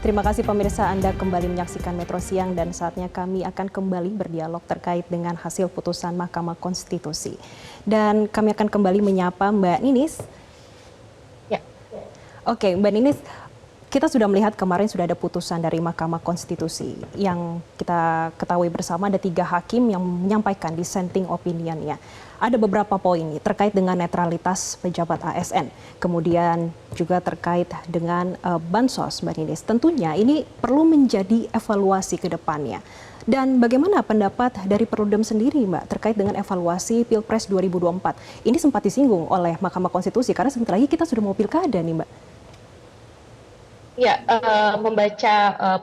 Terima kasih pemirsa, Anda kembali menyaksikan Metro Siang dan saatnya kami akan kembali berdialog terkait dengan hasil putusan Mahkamah Konstitusi. Dan kami akan kembali menyapa Mbak Ninis. Ya. Oke, Mbak Ninis, kita sudah melihat kemarin sudah ada putusan dari Mahkamah Konstitusi yang kita ketahui bersama ada 3 hakim yang menyampaikan dissenting opinion-nya. Ada beberapa poin terkait dengan netralitas pejabat ASN, kemudian juga terkait dengan bansos, Mbak Ninis. Tentunya ini perlu menjadi evaluasi ke depannya. Dan bagaimana pendapat dari Perludem sendiri, Mbak, terkait dengan evaluasi Pilpres 2024? Ini sempat disinggung oleh Mahkamah Konstitusi karena sebentar lagi kita sudah mau pilkada nih, Mbak. Ya, membaca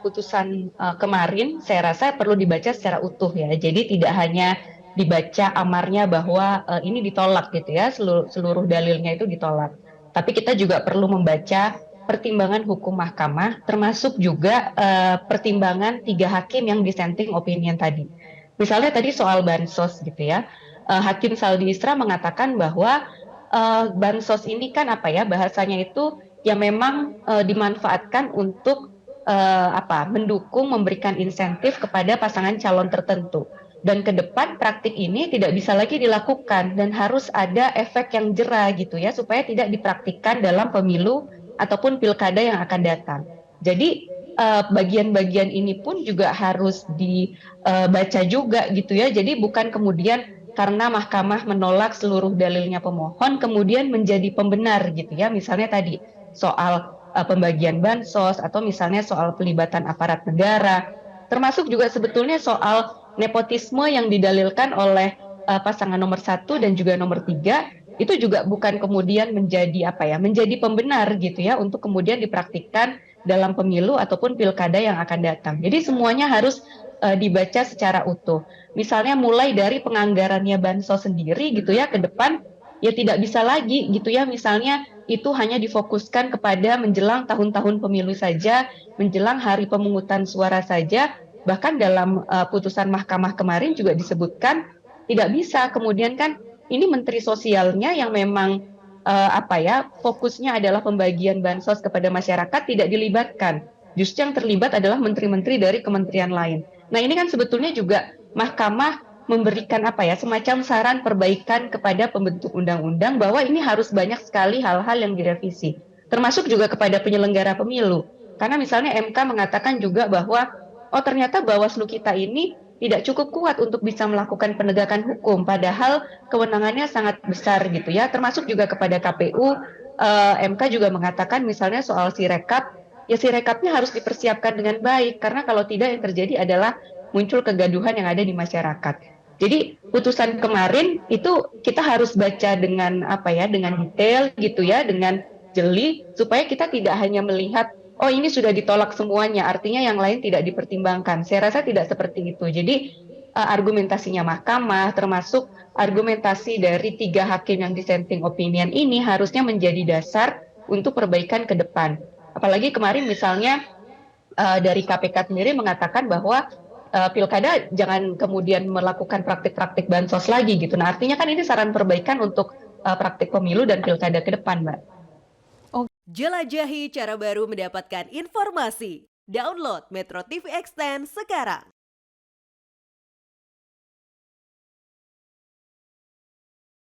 putusan kemarin, saya rasa perlu dibaca secara utuh ya. Jadi tidak hanya dibaca amarnya bahwa ini ditolak gitu ya, seluruh dalilnya itu ditolak. Tapi kita juga perlu membaca pertimbangan hukum mahkamah, termasuk juga pertimbangan 3 hakim yang dissenting opinion tadi. Misalnya tadi soal bansos gitu ya, Hakim Saldi Isra mengatakan bahwa bansos ini kan apa ya, bahasanya itu yang memang dimanfaatkan untuk mendukung, memberikan insentif kepada pasangan calon tertentu. Dan ke depan praktik ini tidak bisa lagi dilakukan dan harus ada efek yang jera gitu ya, supaya tidak dipraktikkan dalam pemilu ataupun pilkada yang akan datang. Jadi bagian-bagian ini pun juga harus dibaca juga gitu ya. Jadi bukan kemudian karena mahkamah menolak seluruh dalilnya pemohon kemudian menjadi pembenar gitu ya. Misalnya tadi soal pembagian bansos atau misalnya soal pelibatan aparat negara, termasuk juga sebetulnya soal nepotisme yang didalilkan oleh pasangan nomor 1 dan juga nomor 3, itu juga bukan kemudian menjadi pembenar gitu ya untuk kemudian dipraktikkan dalam pemilu ataupun pilkada yang akan datang. Jadi semuanya harus dibaca secara utuh. Misalnya mulai dari penganggarannya bansos sendiri gitu ya, ke depan ya tidak bisa lagi gitu ya, misalnya itu hanya difokuskan kepada menjelang tahun-tahun pemilu saja, menjelang hari pemungutan suara saja. Bahkan dalam putusan mahkamah kemarin juga disebutkan tidak bisa. Kemudian kan ini menteri sosialnya yang memang fokusnya adalah pembagian bansos kepada masyarakat tidak dilibatkan. Justru yang terlibat adalah menteri-menteri dari kementerian lain. Nah, ini kan sebetulnya juga mahkamah memberikan semacam saran perbaikan kepada pembentuk undang-undang bahwa ini harus banyak sekali hal-hal yang direvisi, termasuk juga kepada penyelenggara pemilu. Karena misalnya MK mengatakan juga bahwa ternyata Bawaslu kita ini tidak cukup kuat untuk bisa melakukan penegakan hukum, padahal kewenangannya sangat besar gitu ya, termasuk juga kepada KPU. MK juga mengatakan misalnya soal Sirekap, ya Sirekapnya harus dipersiapkan dengan baik, karena kalau tidak yang terjadi adalah muncul kegaduhan yang ada di masyarakat. Jadi putusan kemarin itu kita harus baca dengan dengan detail gitu ya, dengan jeli supaya kita tidak hanya melihat oh ini sudah ditolak semuanya, artinya yang lain tidak dipertimbangkan. Saya rasa tidak seperti itu. Jadi argumentasinya mahkamah, termasuk argumentasi dari 3 hakim yang dissenting opinion ini harusnya menjadi dasar untuk perbaikan ke depan. Apalagi kemarin misalnya dari KPK sendiri mengatakan bahwa pilkada jangan kemudian melakukan praktik-praktik bansos lagi gitu. Nah, artinya kan ini saran perbaikan untuk praktik pemilu dan pilkada ke depan, Mbak. Jelajahi cara baru mendapatkan informasi. Download Metro TV Extend sekarang.